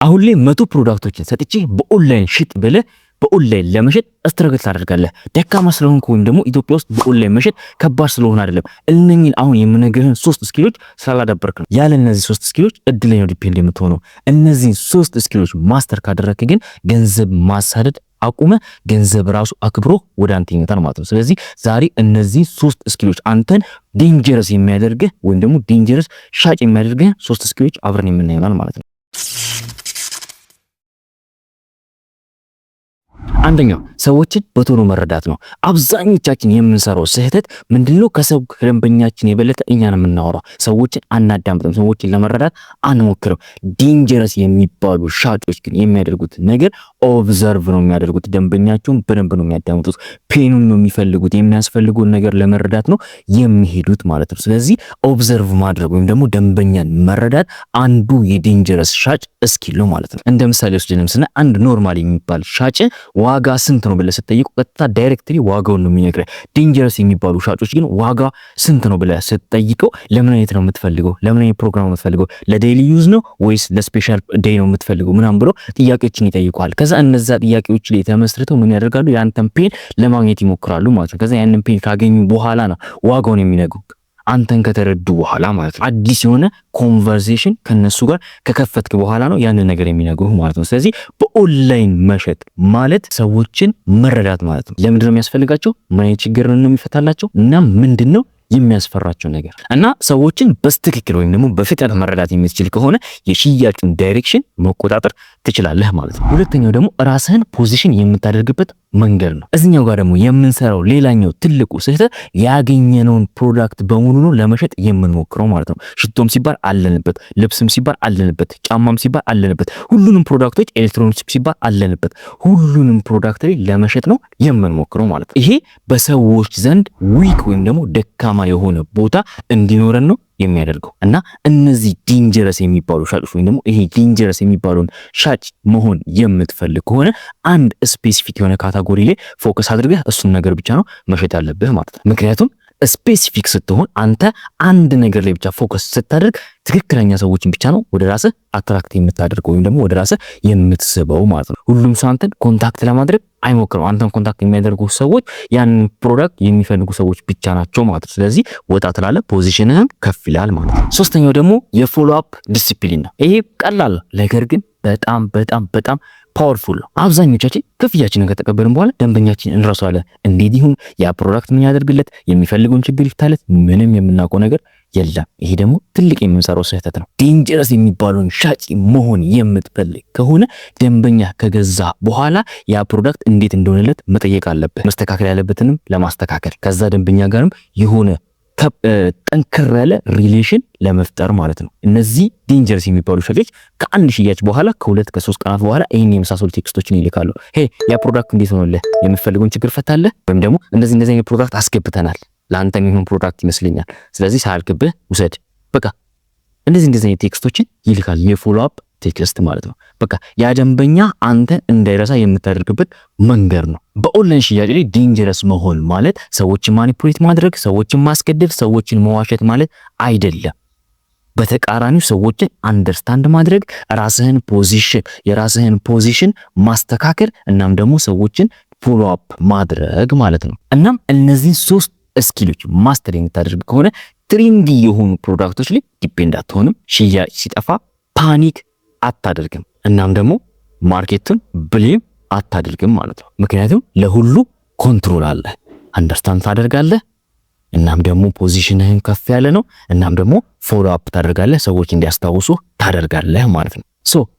አሁን ላይ 100 ፕሮዳክቶችን ሰጥቼ በኦንላይን ሽጥ ብለህ በኦንላይን ለመሸጥ ስትረግል ታደርጋለህ። ደካማ ስለሆንክ ወይም ደግሞ ኢትዮጵያ ውስጥ በኦንላይን መሸጥ ከባድ ስለሆነ አይደለም። እነኚህን አሁን የምነግርህን 3 ስኪሎች ስላላዳበርክ ነው። ያለ እነዚህ 3 ስኪሎች እድለኛው ዲፔንድ የምትሆነው። እነዚህን 3 ስኪሎች ማስተር ካደረግክ ግን ገንዘብ ማሳደድ አቁመ ገንዘብ ራሱ አክብሮ ወደ አንተ ይመጣል ማለት ነው። ስለዚህ ዛሬ እነዚህ 3 ስኪሎች አንተን ዴንጀረስ የሚያደርግህ ወይም ደግሞ ዴንጀረስ ሻጭ የሚያደርግህ 3 ስኪሎች አብረን የምናየው ማለት ነው። አንደኛው ሰዎችን በቶሎ መረዳት ነው። አብዛኞቻችን የምንሰራው ስህተት ምንድነው? ከሰው ደንበኛችን የበለጠ እኛን የምናወራው ሰዎችን አናዳምጥም። ሰዎችን ለመረዳት አንሞክርም። ዴንጀረስ የሚባሉ ሻጮች ግን የሚያደርጉት ነገር ኦብዘርቭ ነው የሚያደርጉት። ደንበኛቸውን በደንብ ነው የሚያዳምጡት። ፔኑን ነው የሚፈልጉት። የሚያስፈልገውን ነገር ለመረዳት ነው የሚሄዱት ማለት ነው። ስለዚህ ኦብዘርቭ ማድረግ ወይም ደግሞ ደንበኛን መረዳት አንዱ የዴንጀረስ ሻጭ ስኪል ነው ማለት ነው። እንደ ምሳሌ ወስደንም ስናይ አንድ ኖርማል የሚባል ሻጭ ዋጋ ስንት ነው ብለህ ስትጠይቀው ቀጥታ ዳይሬክትሊ ዋጋውን ነው የሚነግርህ። ዴንጀረስ የሚባሉ ሻጮች ግን ዋጋ ስንት ነው ብለህ ስትጠይቀው ለምን አይነት ነው የምትፈልገው? ለምን አይነት ፕሮግራም ነው የምትፈልገው? ለዴይሊ ዩዝ ነው ወይስ ለስፔሻል ዴይ ነው የምትፈልገው? ምናምን ብሎ ጥያቄዎችን ይጠይቀዋል። ከዛ እነዛ ጥያቄዎች ላይ ተመስርተው ምን ያደርጋሉ? ያንተን ፔን ለማግኘት ይሞክራሉ ማለት ነው። ከዛ ያንን ፔን ካገኙ በኋላ ነው ዋጋውን የሚነግሩህ። አንተን ከተረዱ በኋላ ማለት ነው። አዲስ የሆነ ኮንቨርሴሽን ከነሱ ጋር ከከፈትክ በኋላ ነው ያንን ነገር የሚነግሩህ ማለት ነው። ስለዚህ በኦንላይን መሸጥ ማለት ሰዎችን መረዳት ማለት ነው። ለምንድን ነው የሚያስፈልጋቸው? ምን አይነት ችግር ነው የሚፈታላቸው? እና ምንድነው የሚያስፈራቸው ነገር እና ሰዎችን በስትክክል ወይም ደግሞ በፍጥነት መረዳት የምትችል ከሆነ የሽያጩን ዳይሬክሽን መቆጣጠር ትችላለህ ማለት ነው። ሁለተኛው ደግሞ ራስህን ፖዚሽን የምታደርግበት መንገድ ነው። እዚህኛው ጋር ደግሞ የምንሰራው ሌላኛው ትልቁ ስህተት ያገኘነውን ፕሮዳክት በሙሉ ነው ለመሸጥ የምንሞክረው ማለት ነው። ሽቶም ሲባል አለንበት፣ ልብስም ሲባል አለንበት፣ ጫማም ሲባል አለንበት፣ ሁሉንም ፕሮዳክቶች ኤሌክትሮኒክስ ሲባል አለንበት። ሁሉንም ፕሮዳክት ላይ ለመሸጥ ነው የምንሞክረው ማለት ነው። ይሄ በሰዎች ዘንድ ዊክ ወይም ደግሞ ደካማ የሆነ ቦታ እንዲኖረን ነው የሚያደርገው እና እነዚህ ዴንጀረስ የሚባሉ ሻጮች ወይም ደግሞ ይሄ ዴንጀረስ የሚባለውን ሻጭ መሆን የምትፈልግ ከሆነ አንድ ስፔሲፊክ የሆነ ካታጎሪ ላይ ፎከስ አድርገህ እሱን ነገር ብቻ ነው መሸጥ ያለብህ ማለት ነው። ምክንያቱም ስፔሲፊክ ስትሆን አንተ አንድ ነገር ላይ ብቻ ፎከስ ስታደርግ ትክክለኛ ሰዎችን ብቻ ነው ወደ ራስህ አትራክት የምታደርገው ወይም ደግሞ ወደ ራስህ የምትስበው ማለት ነው። ሁሉም ሰው አንተን ኮንታክት ለማድረግ አይሞክርም። አንተን ኮንታክት የሚያደርጉ ሰዎች ያንን ፕሮዳክት የሚፈልጉ ሰዎች ብቻ ናቸው ማለት ነው። ስለዚህ ወጣ ትላለ፣ ፖዚሽንህም ከፍ ይላል ማለት ነው። ሶስተኛው ደግሞ የፎሎ አፕ ዲሲፕሊን ነው። ይሄ ቀላል ነገር ግን በጣም በጣም በጣም ፓወርፉል ነው። አብዛኞቻችን ክፍያችንን ከተቀበልን በኋላ ደንበኛችን እንረሳዋለን። እንዴት ይሁን ያ ፕሮዳክት ምን ያደርግለት፣ የሚፈልገውን ችግር ይፍታለት፣ ምንም የምናውቀው ነገር የለም። ይሄ ደግሞ ትልቅ የምንሰራው ስህተት ነው። ዴንጀረስ የሚባለውን ሻጭ መሆን የምትፈልግ ከሆነ ደንበኛ ከገዛ በኋላ ያ ፕሮዳክት እንዴት እንደሆነለት መጠየቅ አለብህ። መስተካከል ያለበትንም ለማስተካከል ከዛ ደንበኛ ጋርም የሆነ ጠንከር ያለ ሪሌሽን ለመፍጠር ማለት ነው። እነዚህ ዴንጀረስ የሚባሉ ሻጮች ከአንድ ሽያጭ በኋላ ከ2 ከ3 ቀናት በኋላ ይሄን የመሳሰሉ ቴክስቶችን ይልካሉ። ሄ ያ ፕሮዳክት እንዴት ሆነልህ? የምትፈልገውን ችግር ፈታለህ? ወይም ደግሞ እንደዚህ አይነት ፕሮዳክት አስገብተናል፣ ለአንተ የሚሆን ፕሮዳክት ይመስለኛል፣ ስለዚህ ሳልክብህ ውሰድ። በቃ እንደዚህ አይነት ቴክስቶችን ይልካል። የፎሎ አፕ ቴክስት ማለት ነው። በቃ ያ ደንበኛ አንተ እንዳይረሳ የምታደርግበት መንገድ ነው። በኦንላይን ሽያጭ ላይ ዴንጀረስ መሆን ማለት ሰዎችን ማኒፑሌት ማድረግ፣ ሰዎችን ማስገደድ፣ ሰዎችን መዋሸት ማለት አይደለም። በተቃራኒው ሰዎችን አንደርስታንድ ማድረግ፣ የራስህን ፖዚሽን ማስተካከል እናም ደግሞ ሰዎችን ፎሎ አፕ ማድረግ ማለት ነው። እናም እነዚህ 3 ስኪሎች ማስተር የምታደርግ ከሆነ ትሬንዲ የሆኑ ፕሮዳክቶች ላይ ዲፔንድ አትሆንም። ሽያጭ ሲጠፋ ፓኒክ አታደርግም። እናም ደግሞ ማርኬቱን ብሌም አታደርግም ማለት ነው። ምክንያቱም ለሁሉ ኮንትሮል አለ፣ አንደርስታንድ ታደርጋለህ። እናም ደግሞ ፖዚሽንህን ከፍ ያለ ነው። እናም ደግሞ ፎሎ አፕ ታደርጋለህ፣ ሰዎች እንዲያስታውሱ ታደርጋለህ ማለት ነው።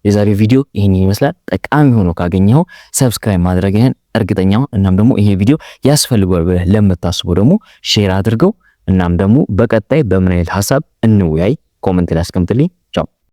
የዛሬው ቪዲዮ ይሄን ይመስላል። ጠቃሚ ሆኖ ካገኘኸው ሰብስክራይብ ማድረግህን እርግጠኛ ሁን። እናም ደግሞ ይሄ ቪዲዮ ያስፈልጋል ብለህ ለምታስበው ደግሞ ሼር አድርገው። እናም ደግሞ በቀጣይ በምን አይነት ሐሳብ እንወያይ ኮሜንት ላይ አስቀምጥልኝ።